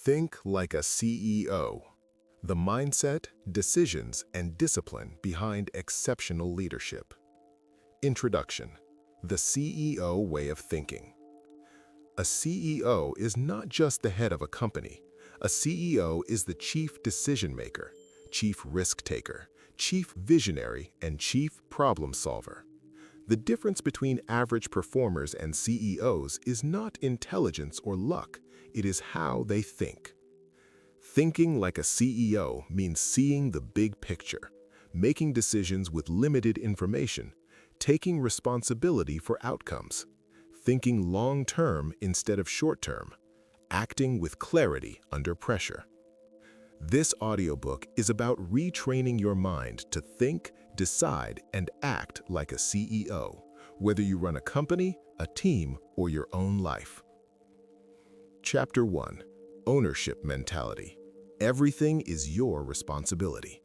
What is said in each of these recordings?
Think like a CEO. The mindset, decisions, and discipline behind exceptional leadership. Introduction. The CEO way of thinking. A CEO is not just the head of a company. A CEO is the chief decision maker, chief risk taker, chief visionary, and chief problem solver. The difference between average performers and CEOs is not intelligence or luck, it is how they think. Thinking like a CEO means seeing the big picture, making decisions with limited information, taking responsibility for outcomes, thinking long-term instead of short-term, acting with clarity under pressure. This audiobook is about retraining your mind to think, decide, and act like a CEO, whether you run a company, a team, or your own life. Chapter 1. Ownership Mentality. Everything is your responsibility.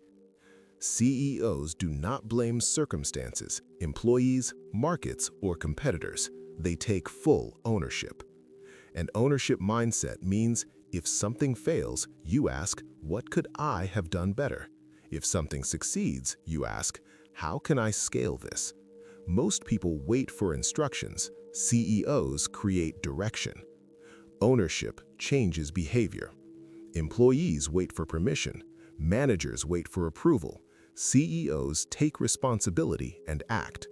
CEOs do not blame circumstances, employees, markets, or competitors. They take full ownership. An ownership mindset means if something fails, you ask, what could I have done better? If something succeeds, you ask, how can I scale this? Most people wait for instructions. CEOs create direction. Ownership changes behavior. Employees wait for permission. Managers wait for approval. CEOs take responsibility and act.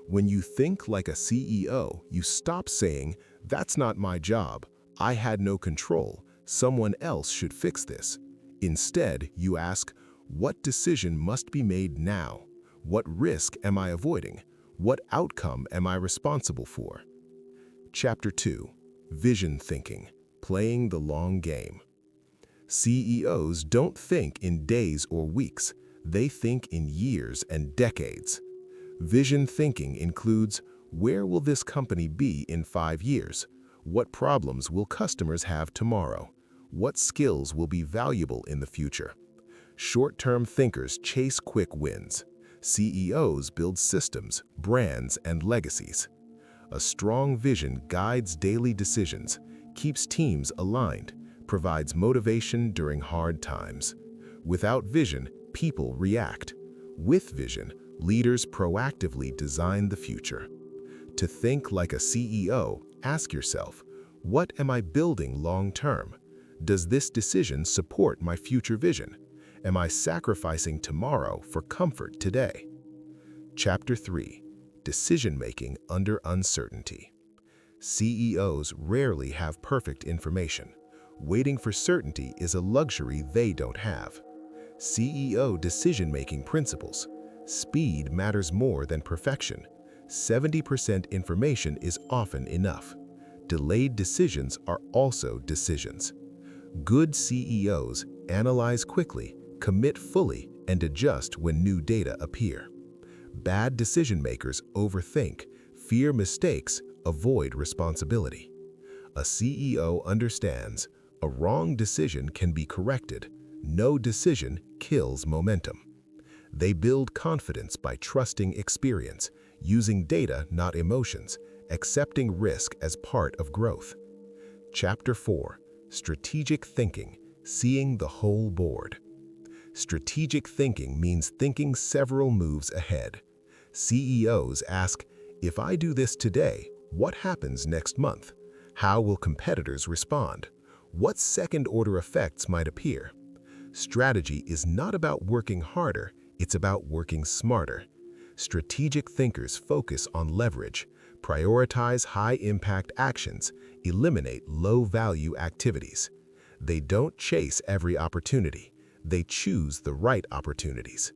When you think like a CEO, you stop saying, that's not my job, I had no control, someone else should fix this. Instead, you ask, what decision must be made now? What risk am I avoiding? What outcome am I responsible for? Chapter 2. Vision Thinking, Playing the Long Game. CEOs don't think in days or weeks, they think in years and decades. Vision thinking includes, where will this company be in 5 years? What problems will customers have tomorrow? What skills will be valuable in the future? Short-term thinkers chase quick wins. CEOs build systems, brands, and legacies. A strong vision guides daily decisions, keeps teams aligned, provides motivation during hard times. Without vision, people react. With vision, leaders proactively design the future. To think like a CEO, ask yourself, what am I building long-term? Does this decision support my future vision? Am I sacrificing tomorrow for comfort today? Chapter 3. Decision-making under uncertainty. CEOs rarely have perfect information. Waiting for certainty is a luxury they don't have. CEO decision-making principles. Speed matters more than perfection. 70% information is often enough. Delayed decisions are also decisions. Good CEOs analyze quickly, commit fully, and adjust when new data appear. Bad decision-makers overthink, fear mistakes, avoid responsibility. A CEO understands a wrong decision can be corrected. No decision kills momentum. They build confidence by trusting experience, using data, not emotions, accepting risk as part of growth. Chapter 4. Strategic Thinking, Seeing the Whole Board. Strategic thinking means thinking several moves ahead. CEOs ask, if I do this today, what happens next month? How will competitors respond? What second-order effects might appear? Strategy is not about working harder, it's about working smarter. Strategic thinkers focus on leverage, prioritize high-impact actions, eliminate low-value activities. They don't chase every opportunity, they choose the right opportunities.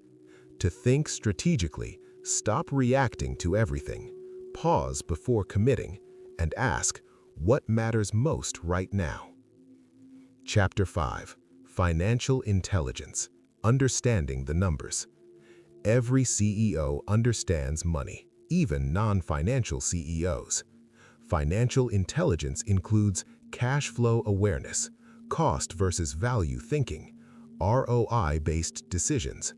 To think strategically, stop reacting to everything, pause before committing, and ask, what matters most right now? Chapter 5. Financial Intelligence, Understanding the Numbers. Every CEO understands money, even non-financial CEOs. Financial intelligence includes cash flow awareness, cost versus value thinking, ROI-based decisions.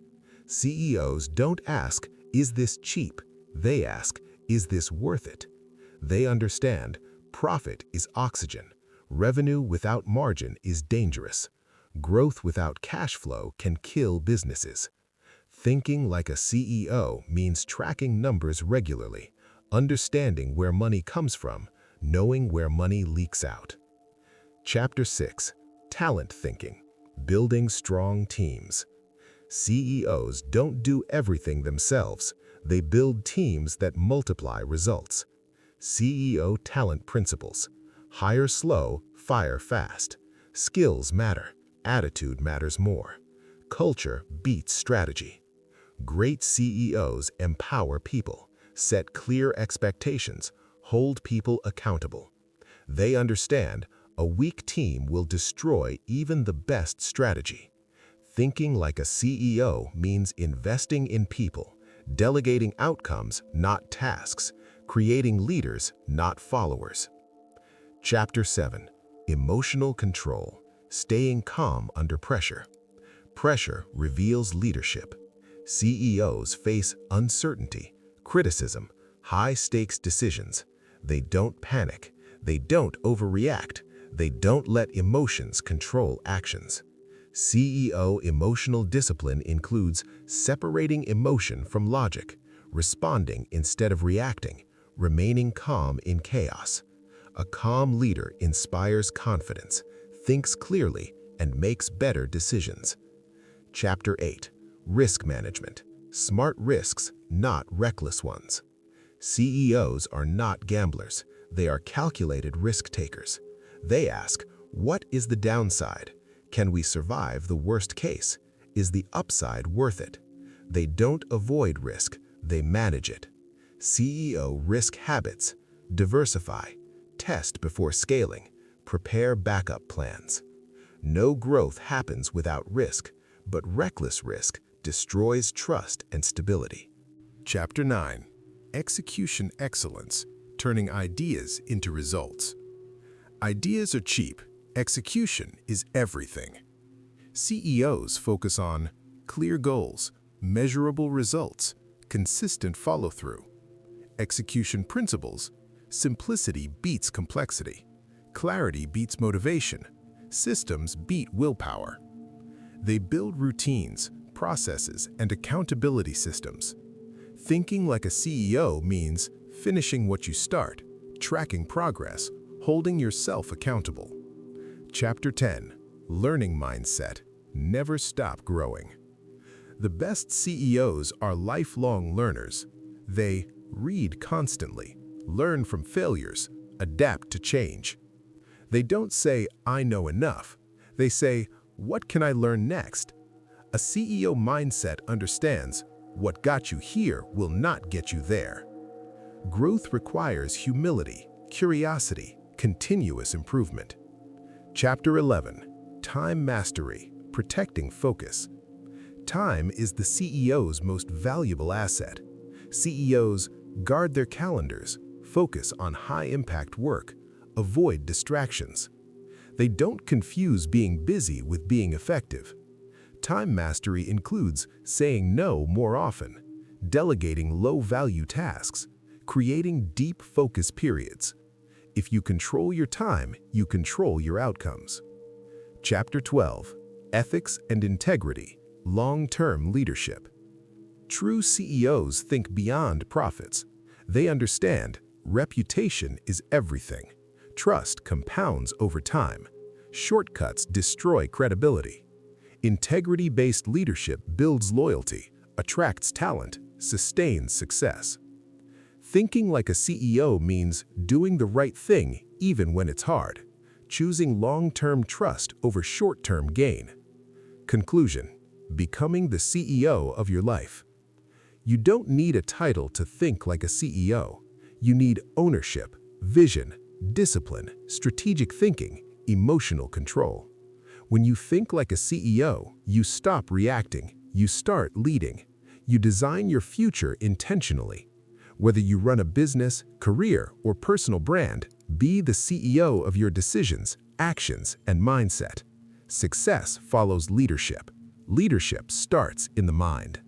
CEOs don't ask, is this cheap? They ask, is this worth it? They understand profit is oxygen, Revenue without margin is dangerous. Growth without cash flow can kill businesses. Thinking like a CEO means tracking numbers regularly, understanding where money comes from, knowing where money leaks out. Chapter 6. Talent Thinking. Building Strong Teams. CEOs don't do everything themselves. They build teams that multiply results. CEO Talent Principles. Hire slow, fire fast. Skills matter. Attitude matters more. Culture beats strategy. Great CEOs empower people, set clear expectations, hold people accountable. They understand a weak team will destroy even the best strategy. Thinking like a CEO means investing in people, delegating outcomes, not tasks, creating leaders, not followers. Chapter 7. Emotional Control. Staying calm under pressure. Pressure reveals leadership. CEOs face uncertainty, criticism, high-stakes decisions. They don't panic. They don't overreact. They don't let emotions control actions. CEO emotional discipline includes separating emotion from logic, responding instead of reacting, remaining calm in chaos. A calm leader inspires confidence, thinks clearly, and makes better decisions. Chapter 8. Risk Management. Smart risks, not reckless ones. CEOs are not gamblers. They are calculated risk takers. They ask, what is the downside? Can we survive the worst case? Is the upside worth it? They don't avoid risk, they manage it. CEO risk habits. Diversify. Test before scaling. Prepare backup plans. No growth happens without risk, but reckless risk destroys trust and stability. Chapter 9. Execution Excellence. Turning ideas into results. Ideas are cheap. Execution is everything. CEOs focus on clear goals, measurable results, consistent follow-through. Execution principles. Simplicity beats complexity. Clarity beats motivation. Systems beat willpower. They build routines, processes, and accountability systems. Thinking like a CEO means finishing what you start, tracking progress, holding yourself accountable. Chapter 10. Learning Mindset. Never stop growing. The best CEOs are lifelong learners. They read constantly, learn from failures, adapt to change. They don't say, I know enough. They say, what can I learn next? A CEO mindset understands what got you here will not get you there. Growth requires humility, curiosity, continuous improvement. Chapter 11. Time Mastery. Protecting Focus. Time is the CEO's most valuable asset. CEOs guard their calendars, focus on high-impact work, avoid distractions. They don't confuse being busy with being effective. Time mastery includes saying no more often, delegating low-value tasks, creating deep focus periods. If you control your time, you control your outcomes. Chapter 12. Ethics and Integrity. Long-term leadership. True CEOs think beyond profits. They understand reputation is everything. Trust compounds over time. Shortcuts destroy credibility. Integrity-based leadership builds loyalty, attracts talent, sustains success. Thinking like a CEO means doing the right thing even when it's hard, choosing long-term trust over short-term gain. Conclusion: becoming the CEO of your life. You don't need a title to think like a CEO. You need ownership, vision, discipline, strategic thinking, emotional control. When you think like a CEO, you stop reacting, you start leading. You design your future intentionally. Whether you run a business, career, or personal brand, be the CEO of your decisions, actions, and mindset. Success follows leadership. Leadership starts in the mind.